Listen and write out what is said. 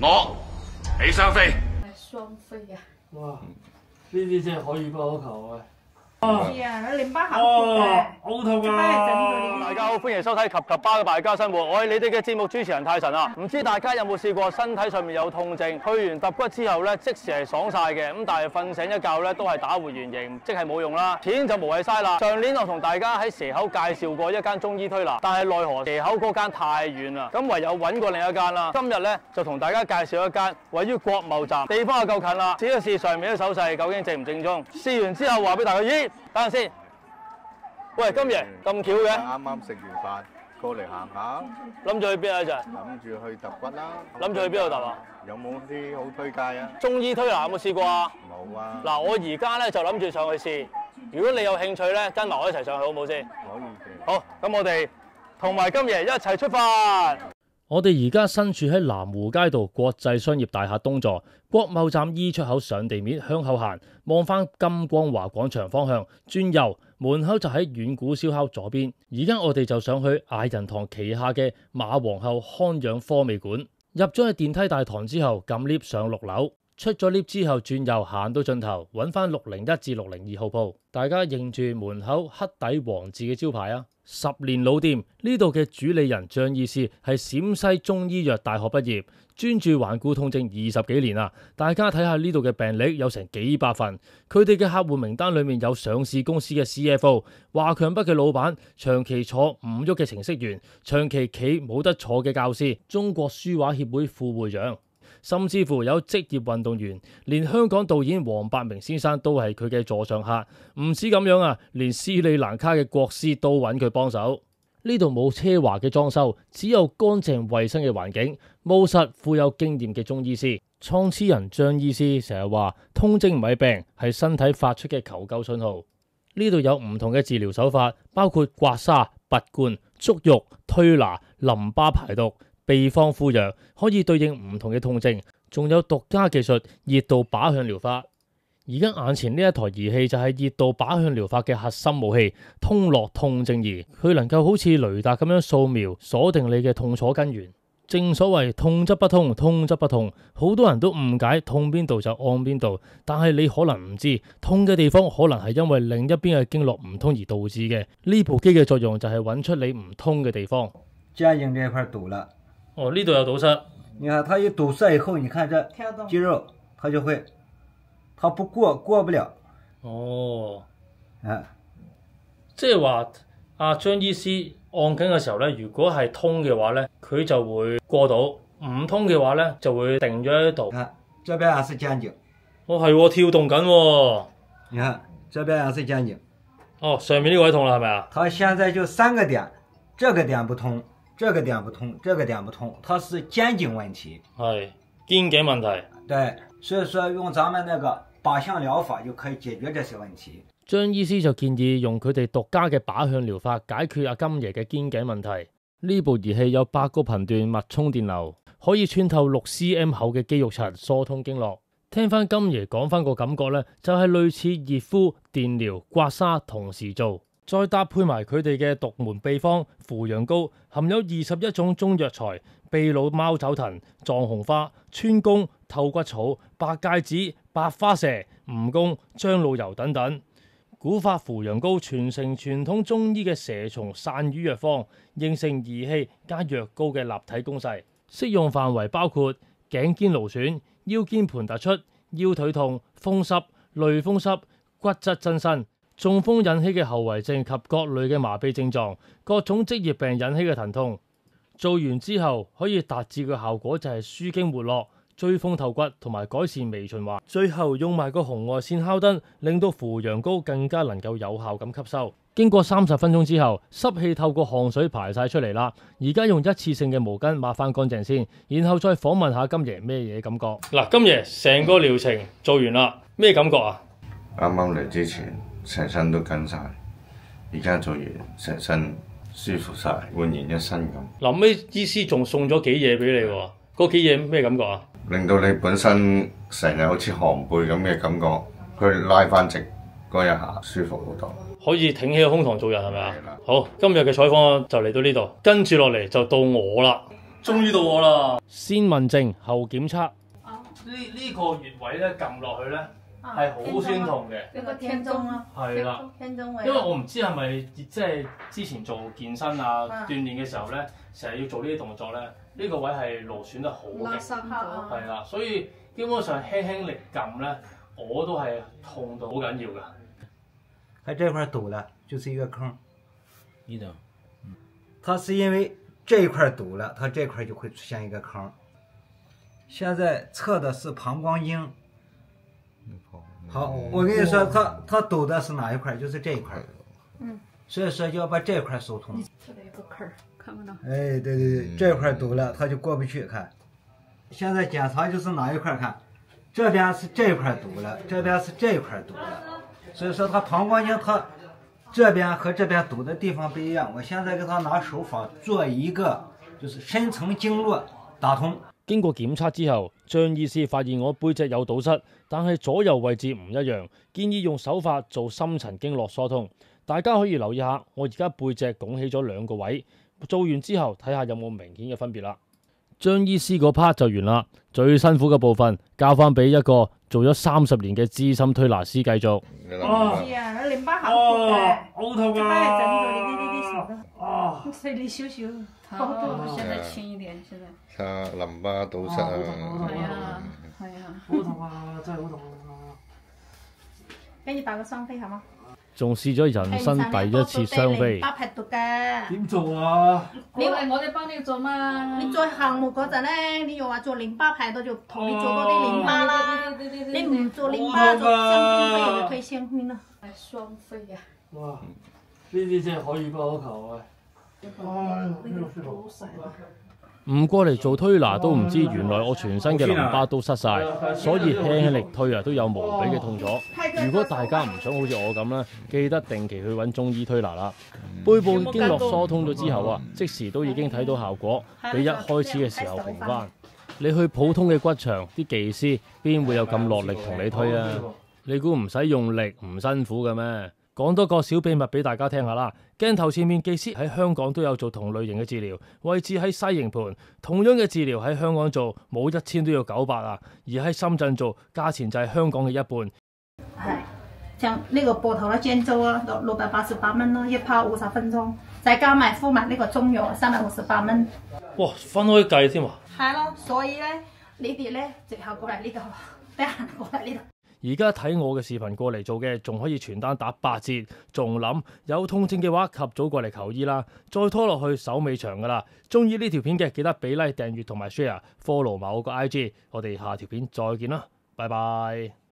我俾雙飛。雙飛啊！哇！呢啲真係可遇不可求啊！係啊，你淋巴口痛嘅，好痛大家好，歡迎收睇《及及巴嘅敗家生活》，我係你哋嘅節目主持人泰臣啊！唔知大家有冇試過身體上面有痛症，去完揼骨之後咧，即時係爽晒嘅，咁但係瞓醒一覺咧都係打回原形，即係冇用啦，錢就無謂嘥啦。上年我同大家喺蛇口介紹過一間中醫推拿，但係奈何蛇口嗰間太遠啦，咁唯有揾過另一間啦。今日咧就同大家介紹一間位於國貿站，地方就夠近啦。試一試上面啲手勢究竟正唔正宗？試完之後話俾大家，咦？等陣先。喂，今爺咁巧嘅，啱啱食完飯過嚟行下，諗住去邊啊？就諗住去揼骨啦。諗住去邊度揼啊？有冇啲好推介啊？中醫推拿有冇試過啊？冇啊。嗱，我而家咧就諗住上去試。如果你有興趣咧，跟埋我一齊上去好唔好先？可以嘅。好，咁我哋同埋金爺一齊出發。我哋而家身處喺南湖街道國際商業大廈東座，國貿站 E 出口上地面向後行，望翻金光華廣場方向，轉右門口就喺遠古燒烤左邊。而家我哋就上去嗌人堂旗下嘅馬皇后康養科美館。入咗去電梯大堂之後，撳 lift 上6樓，出咗 lift 之後轉右行到盡頭，揾翻601至602號鋪。大家認住門口黑底黃字嘅招牌啊！10年老店，呢度嘅主理人張醫師係陝西中醫藥大學畢業，專注頑固痛症20幾年啦。大家睇下呢度嘅病歷有成幾百份，佢哋嘅客戶名單裏面有上市公司嘅 CFO、華強北嘅老闆、長期坐唔喐嘅程式員、長期企冇得坐嘅教師、中國書畫協會副會長。甚至乎有職業運動員，連香港導演黃百鳴先生都係佢嘅座上客。唔止咁樣啊，連斯里蘭卡嘅國師都揾佢幫手。呢度冇奢華嘅裝修，只有乾淨衛生嘅環境，務實富有經驗嘅中醫師。創始人張醫師成日話，痛症唔係病，係身體發出嘅求救信號。呢度有唔同嘅治療手法，包括刮痧、拔罐、足浴、推拿、淋巴排毒、秘方敷藥，可以對應唔同嘅痛症，仲有獨家技術熱導靶向療法。而家眼前呢一台儀器就係熱導靶向療法嘅核心武器——通絡痛症儀，佢能夠好似雷達咁樣掃描鎖定你嘅痛楚根源。正所謂痛則不通，通則不痛，好多人都誤解痛邊度就按邊度，但係你可能唔知，痛嘅地方可能係因為另一邊嘅經絡唔通而導致嘅。呢部機嘅作用就係揾出你唔通嘅地方。肩頸這一塊堵了。哦，呢度有堵塞。你看它一堵塞以後，你看這肌肉，它就會，它不過不了。哦，啊，即係話阿張醫師按緊嘅時候咧，如果係通嘅話咧，佢就會過到；唔通嘅話咧，就會定咗喺度。看，這邊也是肩頸。哦，係跳動緊喎。你看，這邊也是肩頸。哦，上面呢個位痛啦，係咪啊？它現在就3個點，這個點不通。這個點不通，這個點不通，它是肩頸問題，係肩頸問題。對，所以說用咱們那個靶向療法就可以解決這些問題。張醫師就建議用佢哋獨家嘅靶向療法解決阿金爺嘅肩頸問題。呢部儀器有8個頻段脈衝電流，可以穿透6 cm 厚嘅肌肉層，疏通經絡。聽翻金爺講翻個感覺呢，就係類似熱敷、電療、刮痧同時做。再搭配埋佢哋嘅獨門秘方扶陽膏，含有21種中藥材，秘魯貓爪藤、藏紅花、川芎、透骨草、白芥子、白花蛇、蜈蚣、樟腦油等等。古法扶陽膏傳承傳統中醫嘅蛇蟲散瘀藥方，形成儀器加藥膏嘅立體攻勢。適用範圍包括頸肩勞損、腰肩盤突出、腰腿痛、風濕、類風濕、骨質增生、中風引起嘅後遺症及各類嘅麻痹症狀，各種職業病引起嘅疼痛，做完之後可以達至嘅效果就係舒筋活絡、追風透骨同埋改善微循環。最後用埋個紅外線烤燈，令到扶陽膏更加能夠有效咁吸收。經過30分鐘之後，濕氣透過汗水排晒出嚟啦。而家用一次性嘅毛巾抹翻乾淨先，然後再訪問下金爺咩嘢感覺。嗱，金爺成個療程做完啦，咩感覺啊？啱啱嚟之前成身都跟晒，而家做完成身舒服晒，煥然一新咁。臨尾醫師仲送咗幾嘢俾你喎，嗰幾嘢咩感覺啊？令到你本身成日好似寒背咁嘅感覺，佢拉翻直嗰一下舒服好多。可以挺起個胸膛做人係咪啊？好，今日嘅採訪就嚟到呢度，跟住落嚟就到我啦。終於到我啦！先問症後檢測。呢個穴位咧撳落去咧係好酸痛嘅。呢個天中咯，係啦，天中位。因為我唔知係咪即係之前做健身啊鍛鍊嘅時候咧，成日要做呢啲動作咧，呢個位係勞損得好勁。係啦，所以基本上輕輕力撳咧，我都係痛到好緊要㗎。它這塊堵了，就是一個坑。呢度，它是因為這一塊堵了，它這塊就會出現一個坑。現在測的是膀胱經。好，我跟你說，它堵的是哪一塊？就是這一塊。所以說就要把這塊疏通。這裡有個坑，看不到。哎，對對對，這塊堵了，它就過不去。看，現在檢查就是哪一塊？看，這邊是這塊堵了，這邊是這塊堵了。所以說它膀胱經，它這邊和這邊堵的地方不一樣。我現在給他拿手法做一個，就是深層經絡打通。經過檢測之後，張醫師發現我背脊有堵塞，但係左右位置唔一樣，建議用手法做深層經絡疏通。大家可以留意下，我而家背脊拱起咗2個位，做完之後睇下有冇明顯嘅分別啦。張醫師嗰 part 就完啦，最辛苦嘅部分交翻俾一個做咗30年嘅資深推拿師繼續。係啊，淋巴口闊嘅，好痛啊！整到呢啲手都啊，細你少少，現在輕一點，現在。他淋巴堵塞啊！係啊，係啊，好痛啊！真係好痛啊！跟住打個雙飛好嗎？仲試咗人生第一次雙飛。淋巴排毒嘅。點做啊？你係我哋幫你做嘛？你做項目嗰陣咧，你又話做淋巴排毒，就同你做多啲淋巴啦。你唔做淋巴，做雙飛又要推雙飛啦。係雙飛啊！哇！呢啲真係可遇不可求啊！唔過嚟做推拿都唔知，原來我全身嘅淋巴都塞晒，所以輕輕力推啊都有無比嘅痛楚。如果大家唔想好似我咁啦，記得定期去揾中醫推拿啦。背部經絡疏通咗之後啊，即時都已經睇到效果，比一開始嘅時候平翻。你去普通嘅骨場，啲技師邊會有咁落力同你推啊？你估唔使用力唔辛苦嘅咩？講多個小秘密俾大家聽下啦。鏡頭前面技師喺香港都有做同類型嘅治療，位置喺西營盤。同樣嘅治療喺香港做冇1000都要900啊，而喺深圳做價錢就係香港嘅一半。係，像呢個膊頭咧肩周啊，688蚊咯，一泡50分鐘，再加埋敷埋呢個中藥，358蚊。哇，分開計添啊！係咯，所以咧，你哋咧最後過嚟呢度，得閒過嚟呢度。而家睇我嘅視頻過嚟做嘅，仲可以全單打8折，仲諗有痛症嘅話，及早過嚟求醫啦。再拖落去手尾長噶啦。中意呢條片嘅記得俾 like、訂閱同埋 share，follow 埋我個 IG。我哋下條片再見啦，拜拜。